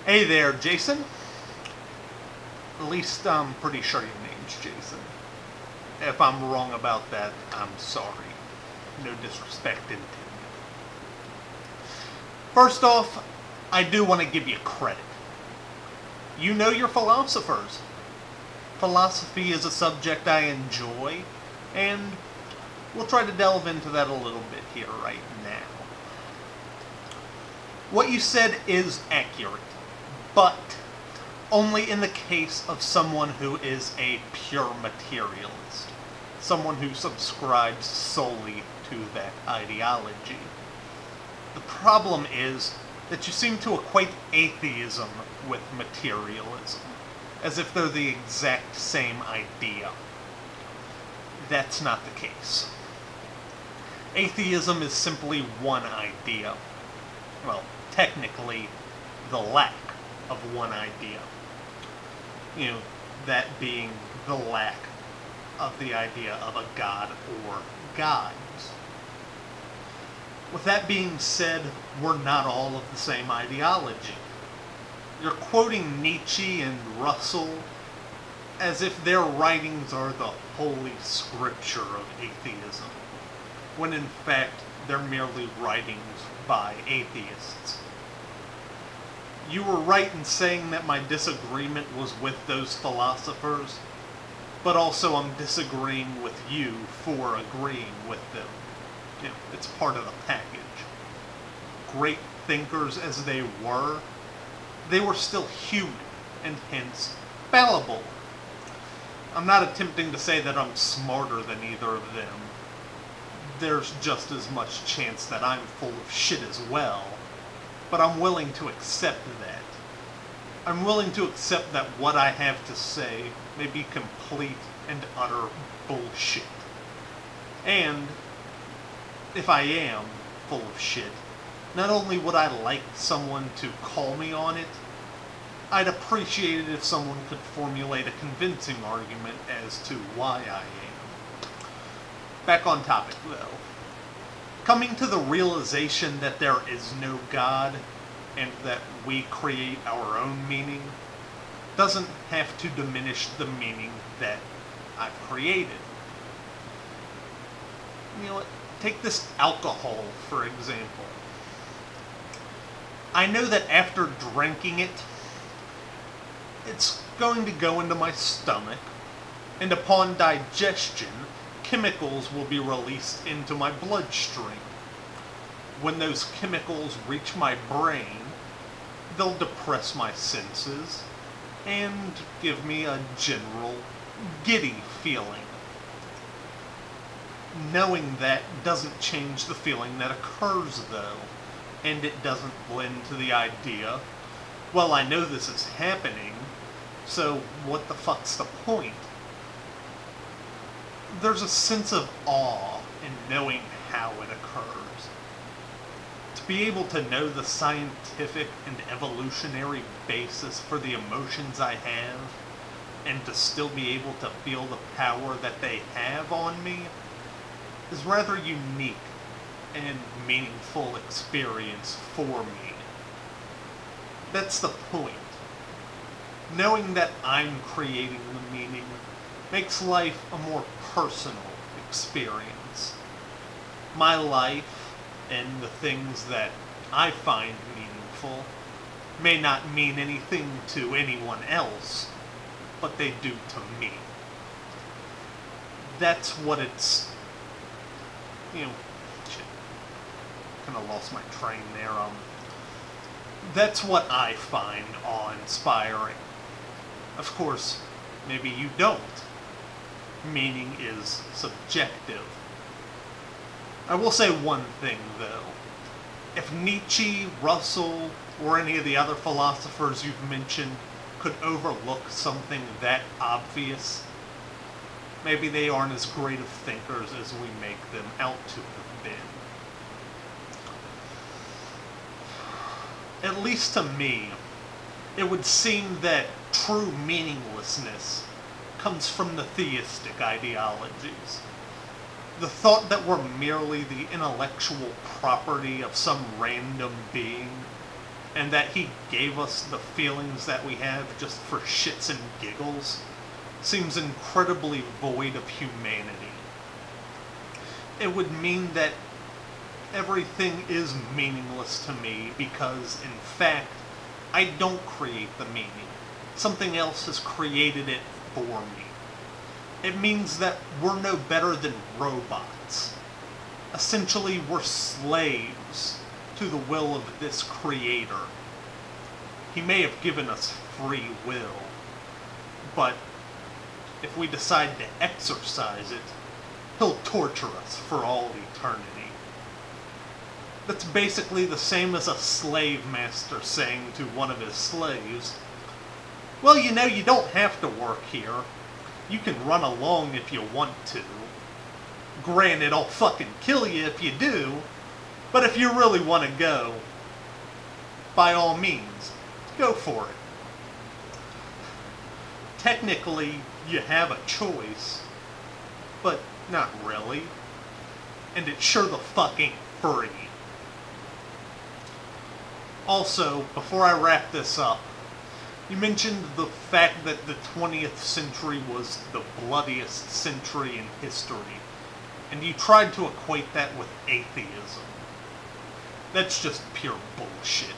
Hey there, Jason. At least I'm pretty sure your name's Jason. If I'm wrong about that, I'm sorry. No disrespect intended. First off, I do want to give you credit. You know your philosophers. Philosophy is a subject I enjoy, and we'll try to delve into that a little bit here right now. What you said is accurate, but only in the case of someone who is a pure materialist, someone who subscribes solely to that ideology. The problem is that you seem to equate atheism with materialism, as if they're the exact same idea. That's not the case. Atheism is simply one idea. Well, technically, the lack of one idea. You know, that being the lack of the idea of a god or gods. With that being said, we're not all of the same ideology. You're quoting Nietzsche and Russell as if their writings are the holy scripture of atheism, when in fact they're merely writings by atheists. You were right in saying that my disagreement was with those philosophers, but also I'm disagreeing with you for agreeing with them. You know, it's part of the package. Great thinkers as they were still human, and hence fallible. I'm not attempting to say that I'm smarter than either of them. There's just as much chance that I'm full of shit as well, but I'm willing to accept that. I'm willing to accept that what I have to say may be complete and utter bullshit. And if I am full of shit, not only would I like someone to call me on it, I'd appreciate it if someone could formulate a convincing argument as to why I am. Back on topic, though. Coming to the realization that there is no God, and that we create our own meaning, doesn't have to diminish the meaning that I've created. You know what? Take this alcohol, for example. I know that after drinking it, it's going to go into my stomach, and upon digestion, chemicals will be released into my bloodstream. When those chemicals reach my brain, they'll depress my senses and give me a general giddy feeling. Knowing that doesn't change the feeling that occurs, though, and it doesn't blend to the idea, well, I know this is happening, so what the fuck's the point? There's a sense of awe in knowing how it occurs. To be able to know the scientific and evolutionary basis for the emotions I have, and to still be able to feel the power that they have on me, is rather unique and meaningful experience for me. That's the point. Knowing that I'm creating the meaning makes life a more personal experience. My life and the things that I find meaningful may not mean anything to anyone else, but they do to me. That's what it's... You know, shit. Kind of lost my train there. That's what I find awe-inspiring. Of course, maybe you don't. Meaning is subjective. I will say one thing, though. If Nietzsche, Russell, or any of the other philosophers you've mentioned could overlook something that obvious, maybe they aren't as great of thinkers as we make them out to have been. At least to me, it would seem that true meaninglessness comes from the theistic ideologies. The thought that we're merely the intellectual property of some random being and that he gave us the feelings that we have just for shits and giggles seems incredibly void of humanity. It would mean that everything is meaningless to me because, in fact, I don't create the meaning. Something else has created it for me. It means that we're no better than robots. Essentially, we're slaves to the will of this creator. He may have given us free will, but if we decide to exercise it, he'll torture us for all eternity. That's basically the same as a slave master saying to one of his slaves, well, you know, you don't have to work here. You can run along if you want to. Granted, I'll fucking kill you if you do, but if you really want to go, by all means, go for it. Technically, you have a choice, but not really. And it sure the fuck ain't free. Also, before I wrap this up, you mentioned the fact that the 20th century was the bloodiest century in history, and you tried to equate that with atheism. That's just pure bullshit.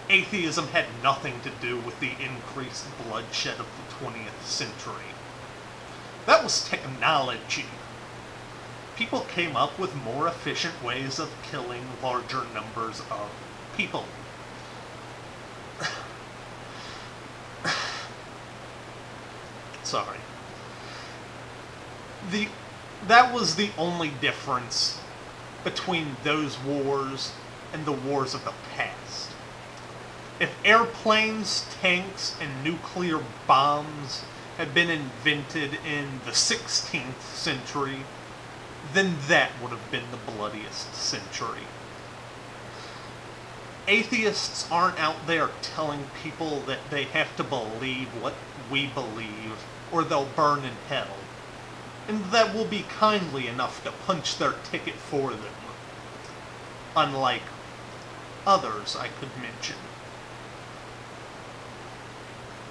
Atheism had nothing to do with the increased bloodshed of the 20th century. That was technology. People came up with more efficient ways of killing larger numbers of people. Sorry. That was the only difference between those wars and the wars of the past. If airplanes, tanks, and nuclear bombs had been invented in the 16th century, then that would have been the bloodiest century. Atheists aren't out there telling people that they have to believe what we believe, or they'll burn in hell, and that we'll be kindly enough to punch their ticket for them, unlike others I could mention.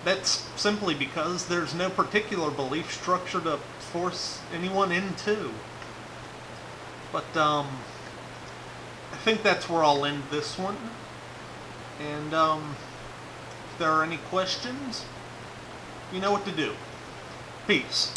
That's simply because there's no particular belief structure to force anyone into. But, I think that's where I'll end this one. And, if there are any questions, you know what to do. Peace.